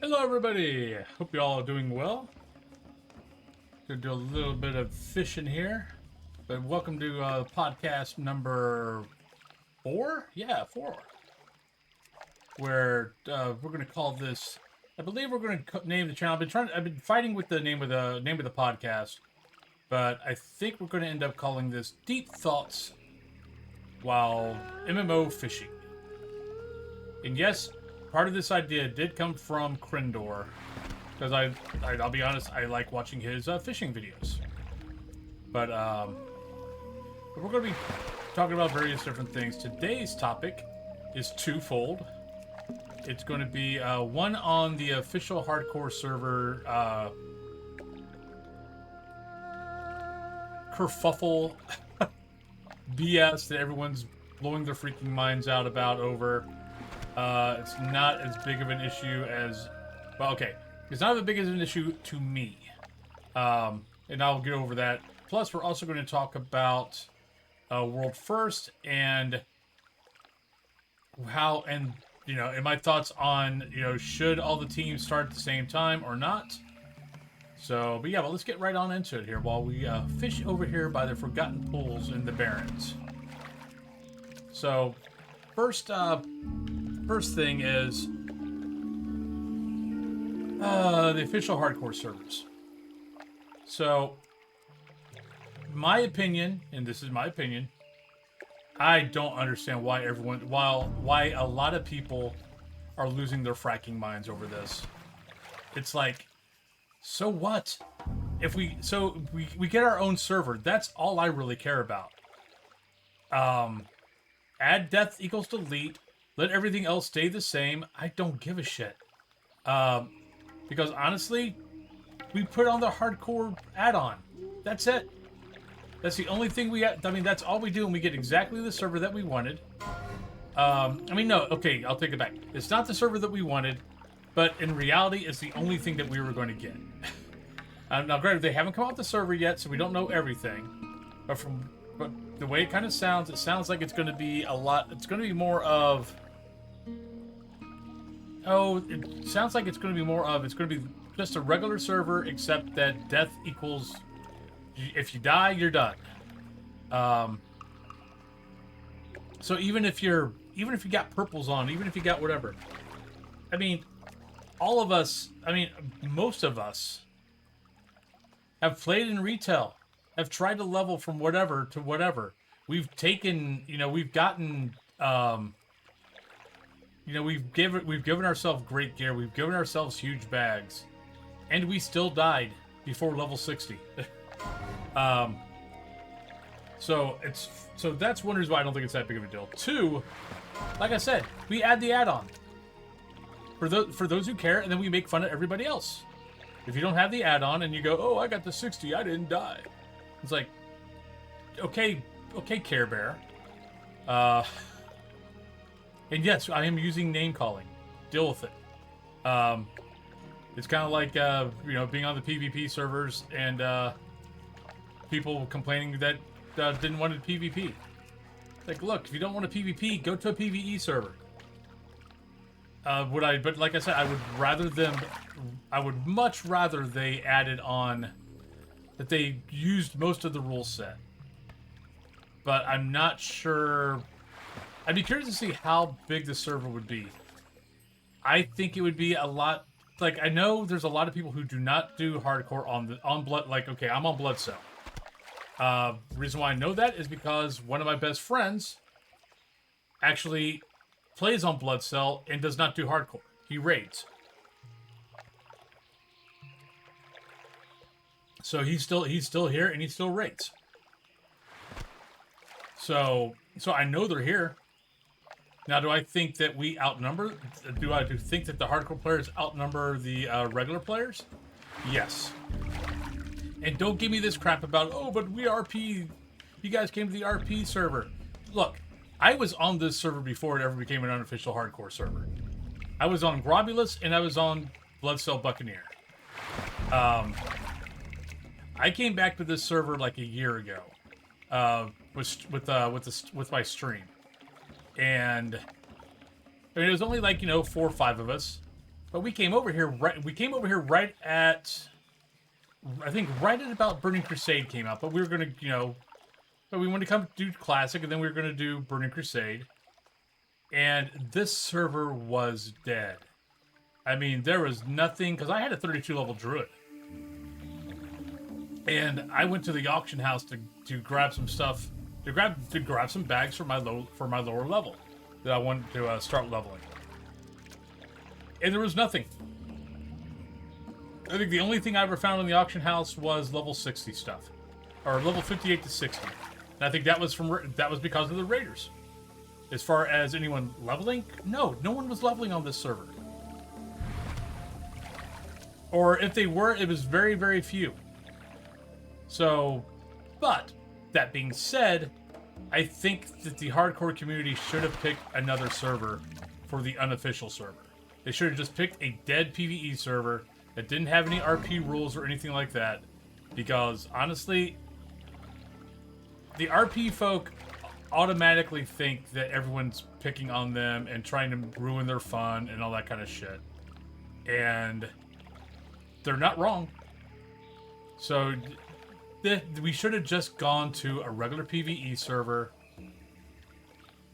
Hello, everybody. Hope you all are doing well. Gonna do a little bit of fishing here, but welcome to podcast number 4. Yeah, 4. Where we're gonna call this. I believe we're gonna name the channel. I've been fighting with the name of the podcast, but I think we're gonna end up calling this Deep Thoughts while MMO fishing. And yes, part of this idea did come from Krindor. Because I'll be honest, I like watching his fishing videos. But we're going to be talking about various different things. Today's topic is twofold. It's going to be one on the official hardcore server kerfuffle BS that everyone's blowing their freaking minds out about over. It's not as big of an issue as... Well, okay. It's not as big as an issue to me. And I'll get over that. Plus, we're also going to talk about World First and how, and, and my thoughts on, should all the teams start at the same time or not. So, but yeah, let's get right on into it here while we fish over here by the Forgotten Pools in the Barrens. So, first thing is the official hardcore servers. So, my opinion, and this is my opinion, I don't understand why why a lot of people are losing their fracking minds over this. It's like, so what? If we get our own server, that's all I really care about. Add death equals delete. Let everything else stay the same. I don't give a shit. Because honestly, we put on the hardcore add-on. That's it. That's the only thing we got. I mean, that's all we do, and we get exactly the server that we wanted. No, okay, I'll take it back. It's not the server that we wanted, but in reality, it's the only thing that we were going to get. Now, granted, they haven't come out with the server yet, so we don't know everything. But the way it kind of sounds, it sounds like it's going to be a lot. It's going to be more of. Oh, it sounds like it's going to be more of, it's going to be just a regular server, except that death equals, if you die, you're done. So even if you got purples on, even if you got whatever, I mean, most of us have played in retail, have tried to level from whatever to whatever. We've taken, we've gotten, we've given ourselves great gear. We've given ourselves huge bags, and we still died before level 60. So that's one reason why I don't think it's that big of a deal. 2, like I said, we add the add-on for those who care, and then we make fun of everybody else. If you don't have the add-on and you go, "Oh, I got the 60, I didn't die," it's like, okay, Care Bear. And yes, I am using name calling. Deal with it. It's kind of like being on the PvP servers and people complaining that didn't want a PvP. Like, look, if you don't want a PvP, go to a PvE server. But like I said, I would much rather they added on that they used most of the rule set. But I'm not sure. I'd be curious to see how big the server would be. I think it would be a lot. Like, I know there's a lot of people who do not do hardcore on Blood. Like, okay, I'm on Blood Cell. The reason why I know that is because one of my best friends actually plays on Blood Cell and does not do hardcore. He raids. So he's still here and he still raids. So I know they're here. Now, do I think that we outnumber? Do I think that the hardcore players outnumber the regular players? Yes. And don't give me this crap about, oh, but we RP. You guys came to the RP server. Look, I was on this server before it ever became an unofficial hardcore server. I was on Grobulus and I was on Bloodcell Buccaneer. I came back to this server like a year ago, with my stream, and I mean it was only like 4 or 5 of us, But we came over here right at, I think right at about Burning Crusade came out. But we were gonna, but we wanted to come do Classic, and then we were gonna do Burning Crusade. And this server was dead. I mean, there was nothing, because I had a 32 level druid. And I went to the auction house to grab some stuff, to grab some bags for my lower level that I wanted to start leveling. And there was nothing. I think the only thing I ever found in the auction house was level 60 stuff, or level 58 to 60. And I think that was because of the raiders. As far as anyone leveling, no one was leveling on this server. Or if they were, it was very, very few. So, but that being said, I think that the hardcore community should have picked another server for the unofficial server. They should have just picked a dead PvE server that didn't have any RP rules or anything like that. Because, honestly, the RP folk automatically think that everyone's picking on them and trying to ruin their fun and all that kind of shit. And they're not wrong. So we should have just gone to a regular PvE server,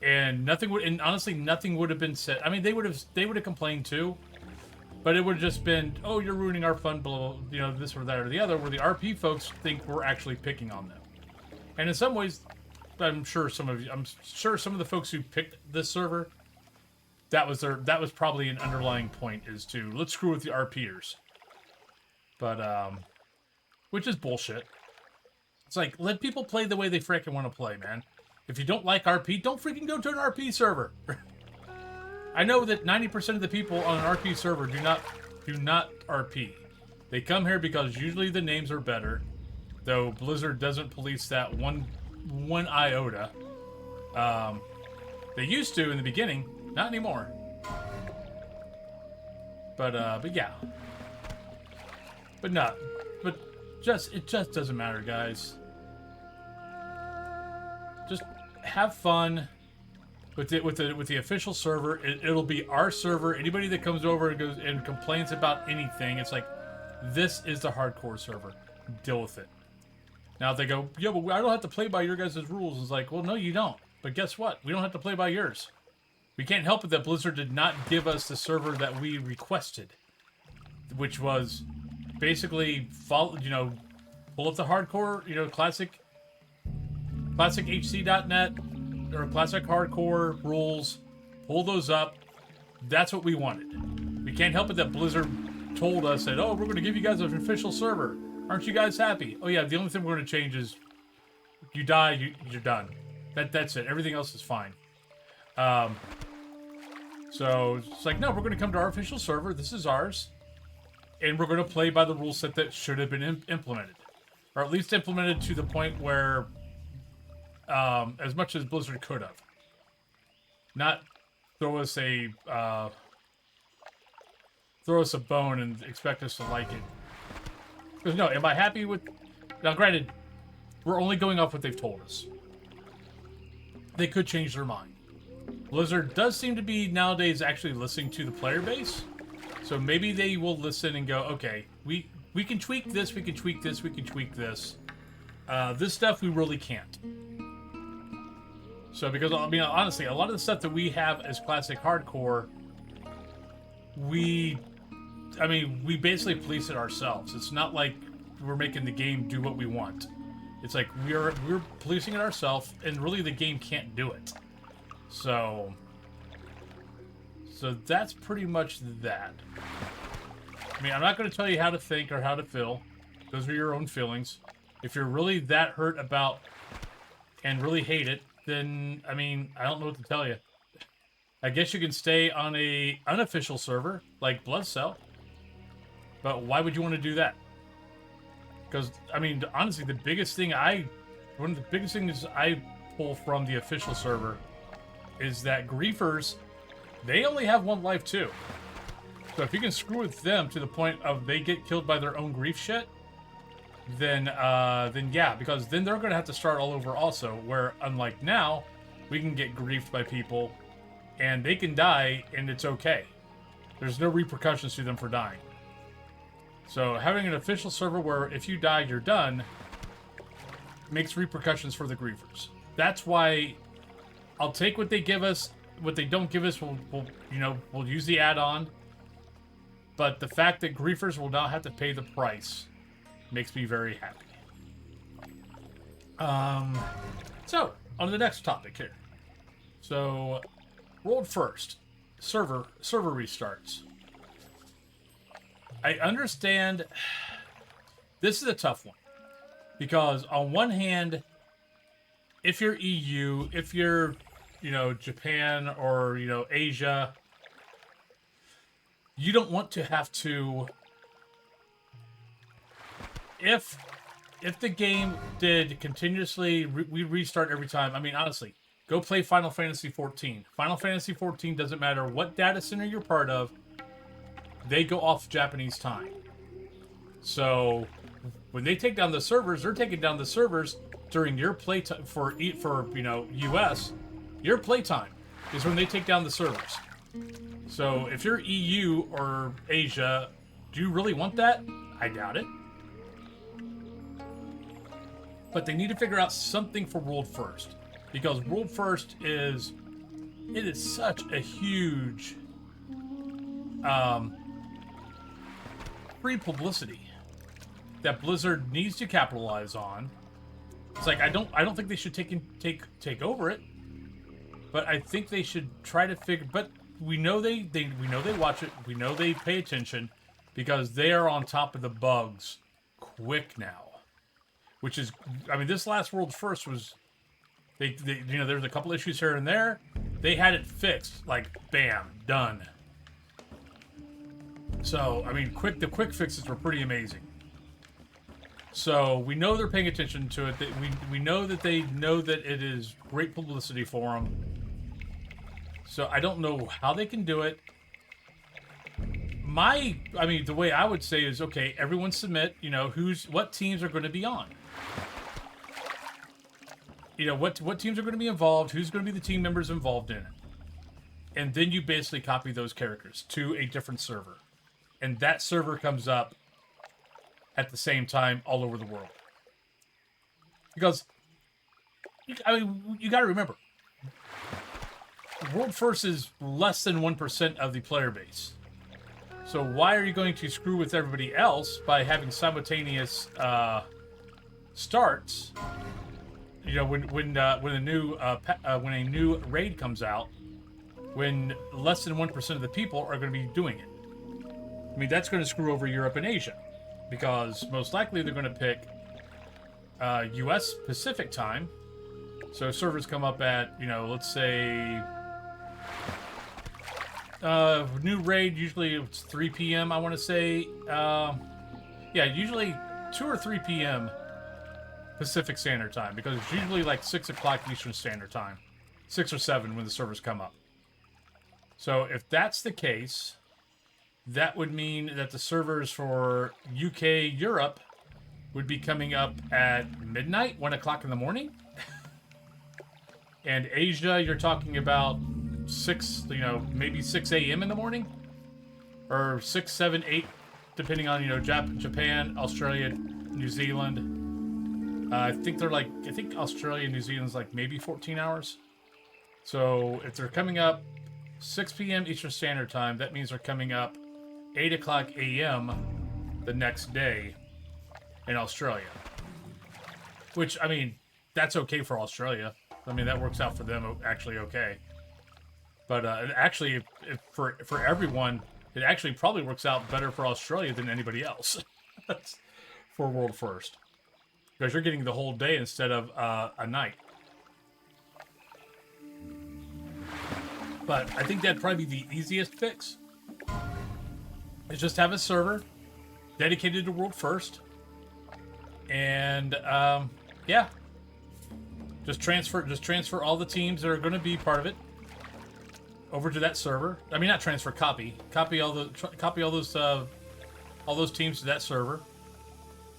and honestly nothing would have been said. I mean, they would have complained too, but it would have just been, oh, you're ruining our fun, blah, this or that or the other, where the RP folks think we're actually picking on them. And in some ways, I'm sure some of the folks who picked this server, that was probably an underlying point, is to let's screw with the RPers. But which is bullshit. It's like, let people play the way they freaking want to play, man. If you don't like RP, don't freaking go to an RP server. I know that 90% of the people on an RP server do not RP. They come here because usually the names are better, though Blizzard doesn't police that one iota. They used to in the beginning, not anymore. But yeah. It just doesn't matter, guys. Just have fun with the official server. It'll be our server. Anybody that comes over and goes and complains about anything, it's like, this is the hardcore server. Deal with it. Now if they go, yeah, but I don't have to play by your guys' rules. It's like, well, no, you don't. But guess what? We don't have to play by yours. We can't help it that Blizzard did not give us the server that we requested, which was basically pull up the hardcore, classichc.net or classic hardcore rules, pull those up. That's what we wanted. We can't help it that Blizzard told us that, oh, we're going to give you guys an official server. Aren't you guys happy? Oh yeah, the only thing we're going to change is you die, you're done. That's it. Everything else is fine. So it's like, no, we're going to come to our official server. This is ours. And we're going to play by the rule set that should have been implemented. Or at least implemented to the point where, as much as Blizzard could have. Not throw us a bone and expect us to like it. Because no, am I happy with... Now granted, we're only going off what they've told us. They could change their mind. Blizzard does seem to be nowadays actually listening to the player base. So maybe they will listen and go, okay, we can tweak this, we can tweak this, we can tweak this. This stuff we really can't. So because, I mean, honestly, a lot of the stuff that we have as classic hardcore, we basically police it ourselves. It's not like we're making the game do what we want. It's like we're policing it ourselves, and really the game can't do it. So that's pretty much that. I mean, I'm not going to tell you how to think or how to feel. Those are your own feelings. If you're really that hurt about and really hate it, then, I mean, I don't know what to tell you. I guess you can stay on a unofficial server, like Bloodcell. But why would you want to do that? Because, I mean, honestly, one of the biggest things I pull from the official server is that griefers, they only have one life too. So if you can screw with them to the point of they get killed by their own grief shit, then yeah, because then they're going to have to start all over also, where unlike now, we can get griefed by people and they can die and it's okay. There's no repercussions to them for dying. So having an official server where if you die, you're done, makes repercussions for the griefers. That's why I'll take what they give us. What they don't give us, we'll use the add-on. But the fact that griefers will not have to pay the price makes me very happy. So, on to the next topic here. So, world first. Server restarts. I understand this is a tough one. Because on one hand, if you're EU, if you're, Japan or, Asia, you don't want to have to... If the game did continuously we restart every time, I mean, honestly, go play Final Fantasy XIV. Final Fantasy XIV doesn't matter what data center you're part of, they go off Japanese time. So when they take down the servers, they're taking down the servers during your playtime for US. Your playtime is when they take down the servers. So if you're EU or Asia, do you really want that? I doubt it. But they need to figure out something for World First. Because World First is such a huge free publicity that Blizzard needs to capitalize on. It's like I don't think they should take over it. But I think they should try to figure. But we know they watch it. We know they pay attention because they are on top of the bugs quick now. Which is, I mean, this last World First was, there's a couple issues here and there. They had it fixed, like, bam, done. So, I mean, the quick fixes were pretty amazing. So, we know they're paying attention to it. We know that they know that it is great publicity for them. So, I don't know how they can do it. The way I would say is, okay, everyone submit, what teams are going to be on. What teams are going to be involved, who's going to be the team members involved in it. And then you basically copy those characters to a different server. And that server comes up at the same time all over the world. Because, you got to remember, World First is less than 1% of the player base. So why are you going to screw with everybody else by having simultaneous starts? When a new raid comes out, when less than 1% of the people are going to be doing it. I mean, that's going to screw over Europe and Asia, because most likely they're going to pick U.S. Pacific time. So servers come up at let's say new raid, usually it's 3 p.m. I want to say, usually 2 or 3 p.m. Pacific Standard Time, because it's usually like 6 o'clock Eastern Standard Time. 6 or 7 when the servers come up. So if that's the case, that would mean that the servers for UK, Europe would be coming up at midnight, 1 o'clock in the morning. And Asia, you're talking about 6, maybe 6 a.m. in the morning? Or 6, 7, 8, depending on, Japan, Australia, New Zealand. I think Australia and New Zealand's like maybe 14 hours. So if they're coming up 6 p.m. Eastern Standard Time, that means they're coming up 8 o'clock a.m. the next day in Australia. Which, I mean, that's okay for Australia. I mean, that works out for them actually okay. But actually, for everyone, it actually probably works out better for Australia than anybody else. For World First. Because you're getting the whole day instead of a night. But I think that'd probably be the easiest fix. Is just have a server dedicated to World First. And, Just transfer all the teams that are going to be part of it over to that server. I mean, not transfer, copy all those teams to that server,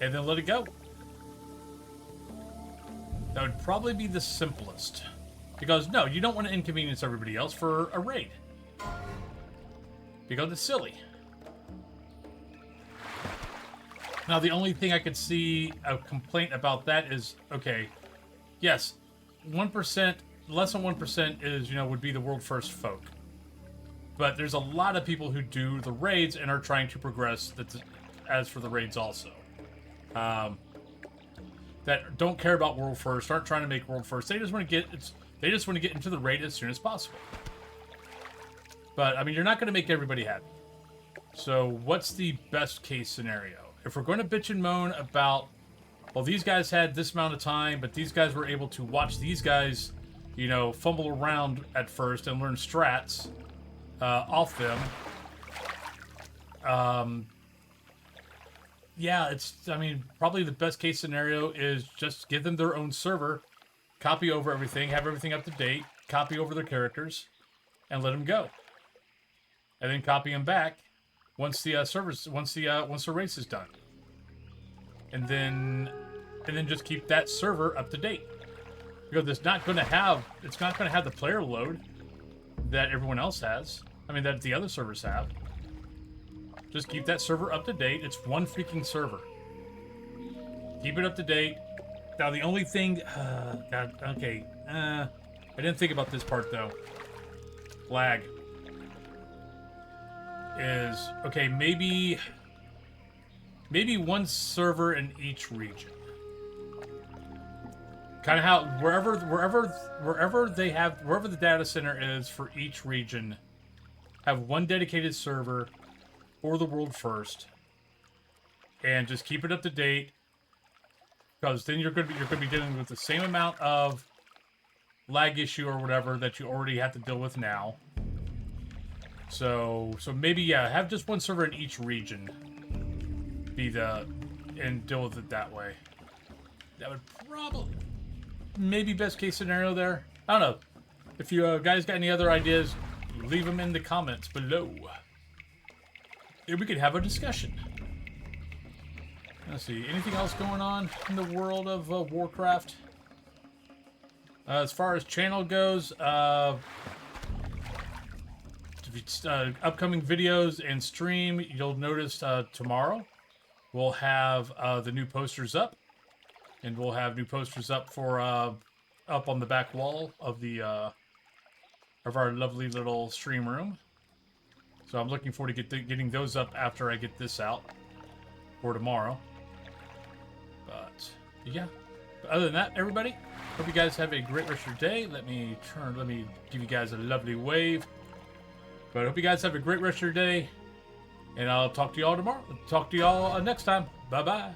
and then let it go. That would probably be the simplest, because no, you don't want to inconvenience everybody else for a raid. because it's silly. Now, the only thing I could see a complaint about that is, okay, yes, 1%, less than 1% is, would be the world first folk. But there's a lot of people who do the raids and are trying to progress as for the raids also. That don't care about world first, aren't trying to make world first. They just want to get into the raid as soon as possible. But I mean, you're not going to make everybody happy. So what's the best case scenario? If we're going to bitch and moan about, well, these guys had this amount of time, but these guys were able to watch these guys, fumble around at first and learn strats off them. Yeah, probably the best case scenario is just give them their own server, copy over everything, have everything up to date, copy over their characters, and let them go. And then copy them back once the race is done. And then just keep that server up to date. Because it's not going to have the player load that everyone else has. That the other servers have. Just keep that server up to date. It's one freaking server. Keep it up to date. Now, the only thing... God, okay. I didn't think about this part, though. Lag. Is... Okay, maybe one server in each region. Kind of how... Wherever the data center is for each region, have one dedicated server... for the world first, and just keep it up to date, because then you're going to be dealing with the same amount of lag issue or whatever that you already have to deal with now. So maybe have just one server in each region and deal with it that way. That would probably maybe best case scenario there. I don't know. If you guys got any other ideas, leave them in the comments below. We could have a discussion. Let's see. Anything else going on in the world of Warcraft? As far as channel goes, upcoming videos and stream, you'll notice tomorrow we'll have the new posters up, and we'll have new posters up for up on the back wall of the of our lovely little stream room. So I'm looking forward to getting those up after I get this out for tomorrow. But yeah, but other than that, everybody, hope you guys have a great rest of your day. Let me give you guys a lovely wave. But I hope you guys have a great rest of your day, and I'll talk to y'all tomorrow. Talk to y'all next time. Bye bye.